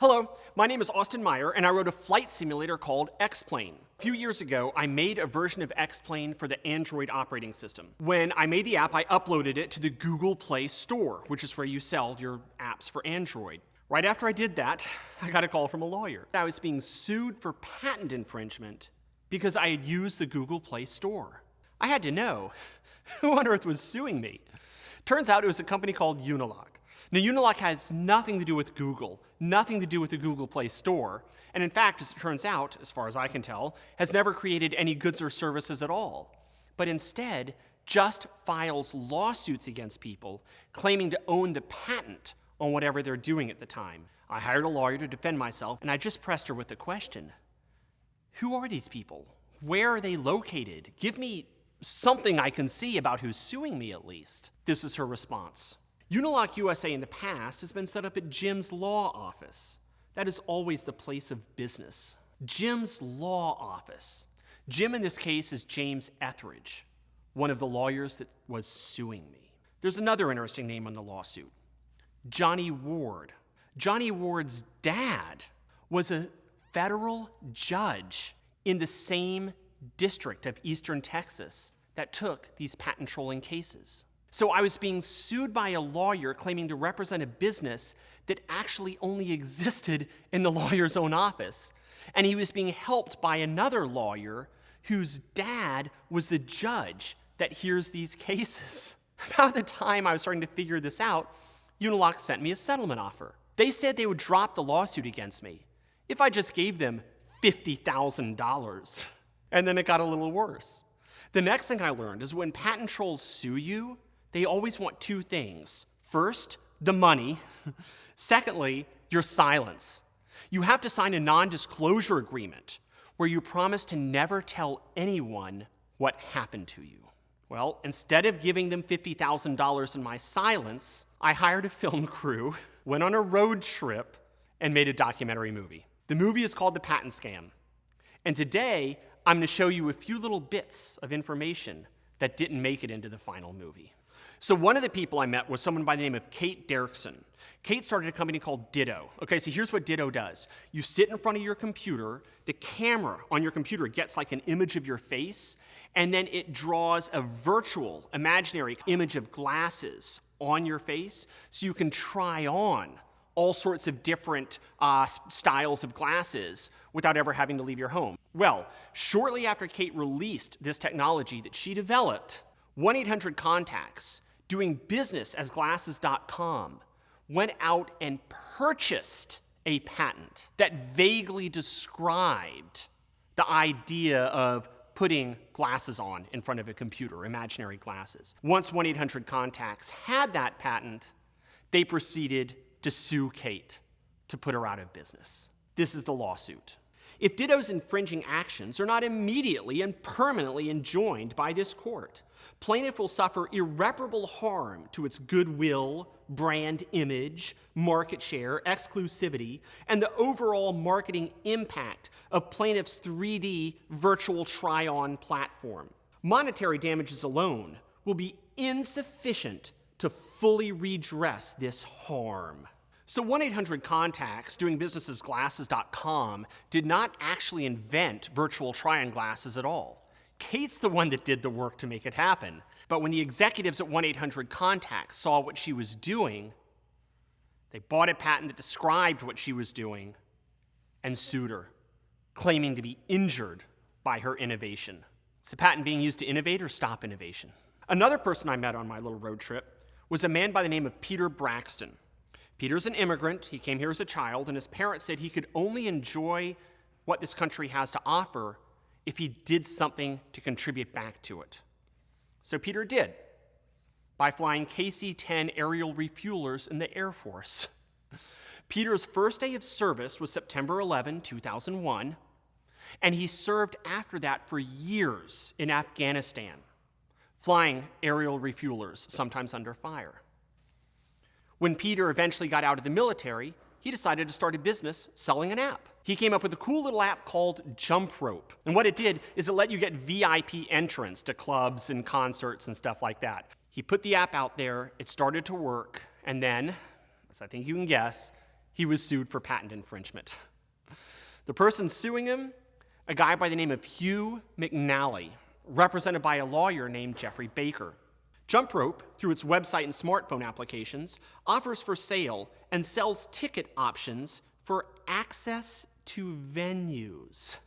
Hello, my name is Austin Meyer, and I wrote a flight simulator called X-Plane. A few years ago, I made a version of X-Plane for the Android operating system. When I made the app, I uploaded it to the Google Play Store, which is where you sell your apps for Android. Right after I did that, I got a call from a lawyer. I was being sued for patent infringement because I had used the Google Play Store. I had to know, who on earth was suing me? Turns out it was a company called Unilock. Now, Unilock has nothing to do with Google, nothing to do with the Google Play Store, and in fact, as it turns out, as far as I can tell, has never created any goods or services at all, but instead just files lawsuits against people claiming to own the patent on whatever they're doing at the time. I hired a lawyer to defend myself, and I just pressed her with the question, who are these people? Where are they located? Give me something I can see about who's suing me at least. This was her response. Unilock USA in the past has been set up at Jim's law office. That is always the place of business. Jim's law office. Jim in this case is James Etheridge, one of the lawyers that was suing me. There's another interesting name on the lawsuit, Johnny Ward. Johnny Ward's dad was a federal judge in the same district of Eastern Texas that took these patent trolling cases. So I was being sued by a lawyer claiming to represent a business that actually only existed in the lawyer's own office. And he was being helped by another lawyer whose dad was the judge that hears these cases. About the time I was starting to figure this out, Unilock sent me a settlement offer. They said they would drop the lawsuit against me if I just gave them $50,000. And then it got a little worse. The next thing I learned is when patent trolls sue you, they always want two things. First, the money. Secondly, your silence. You have to sign a non-disclosure agreement where you promise to never tell anyone what happened to you. Well, instead of giving them $50,000 in my silence, I hired a film crew, went on a road trip, and made a documentary movie. The movie is called The Patent Scam. And today, I'm going to show you a few little bits of information that didn't make it into the final movie. So one of the people I met was someone by the name of Kate Derrickson. Kate started a company called Ditto. Okay, so here's what Ditto does. You sit in front of your computer, the camera on your computer gets like an image of your face, and then it draws a virtual, imaginary image of glasses on your face so you can try on all sorts of different styles of glasses without ever having to leave your home. Well, shortly after Kate released this technology that she developed, 1-800-CONTACTS, doing business as glasses.com, went out and purchased a patent that vaguely described the idea of putting glasses on in front of a computer, imaginary glasses. Once 1-800-CONTACTS had that patent, they proceeded to sue Kate to put her out of business. This is the lawsuit. If Ditto's infringing actions are not immediately and permanently enjoined by this court, plaintiff will suffer irreparable harm to its goodwill, brand image, market share, exclusivity, and the overall marketing impact of plaintiff's 3D virtual try-on platform. Monetary damages alone will be insufficient to fully redress this harm. So 1-800-CONTACTS, doing business as glasses.com, did not actually invent virtual try-on glasses at all. Kate's the one that did the work to make it happen. But when the executives at 1-800-CONTACTS saw what she was doing, they bought a patent that described what she was doing and sued her, claiming to be injured by her innovation. Is the patent being used to innovate or stop innovation? Another person I met on my little road trip was a man by the name of Peter Braxton. Peter's an immigrant. He came here as a child, and his parents said he could only enjoy what this country has to offer if he did something to contribute back to it. So Peter did, by flying KC-10 aerial refuelers in the Air Force. Peter's first day of service was September 11, 2001, and he served after that for years in Afghanistan, flying aerial refuelers, sometimes under fire. When Peter eventually got out of the military, he decided to start a business selling an app. He came up with a cool little app called Jump Rope. And what it did is it let you get VIP entrance to clubs and concerts and stuff like that. He put the app out there, it started to work, and then, as I think you can guess, he was sued for patent infringement. The person suing him, a guy by the name of Hugh McNally, represented by a lawyer named Jeffrey Baker. Jump Rope, through its website and smartphone applications, offers for sale and sells ticket options for access to venues.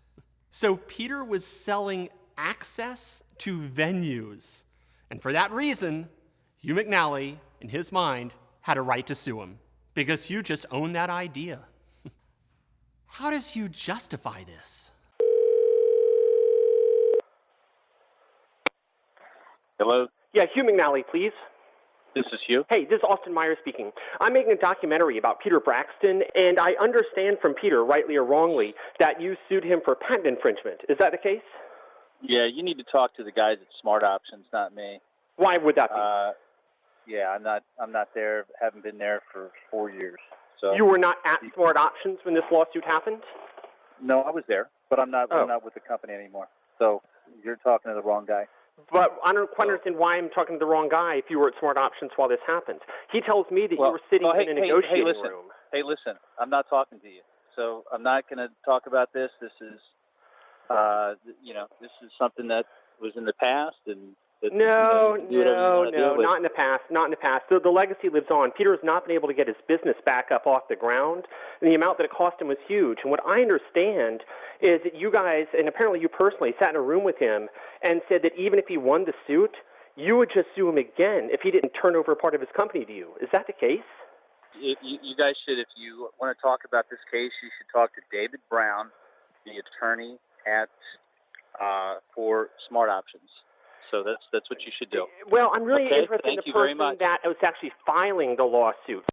So Peter was selling access to venues. And for that reason, Hugh McNally, in his mind, had a right to sue him, because Hugh just owned that idea. How does Hugh justify this? Hello? Yeah, Hugh McNally, please. This is Hugh. Hey, this is Austin Meyer speaking. I'm making a documentary about Peter Braxton, and I understand from Peter, rightly or wrongly, that you sued him for patent infringement. Is that the case? Yeah, you need to talk to the guys at Smart Options, not me. Why would that be? Yeah, I'm not there. Haven't been there for 4 years. So You were not at Smart Options when this lawsuit happened? No, I was there, but I'm not with the company anymore. So you're talking to the wrong guy. But I don't quite understand why I'm talking to the wrong guy if you were at Smart Options while this happened. He tells me that you were sitting in a negotiating room. Hey, listen, I'm not talking to you. So I'm not going to talk about this. This is, this is something that was in the past, and No, not in the past. Not in the past. So the legacy lives on. Peter has not been able to get his business back up off the ground, and the amount that it cost him was huge. And what I understand is that you guys, and apparently you personally, sat in a room with him and said that even if he won the suit, you would just sue him again if he didn't turn over a part of his company to you. Is that the case? You guys should, if you want to talk about this case, you should talk to David Brown, the attorney at for Smart Options. So that's what you should do. Well, I'm really interested in the person that was actually filing the lawsuit.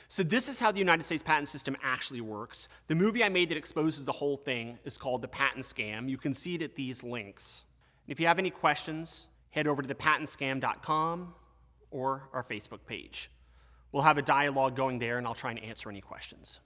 So this is how the United States patent system actually works. The movie I made that exposes the whole thing is called The Patent Scam. You can see it at these links. And if you have any questions, head over to thepatentscam.com or our Facebook page. We'll have a dialogue going there, and I'll try and answer any questions.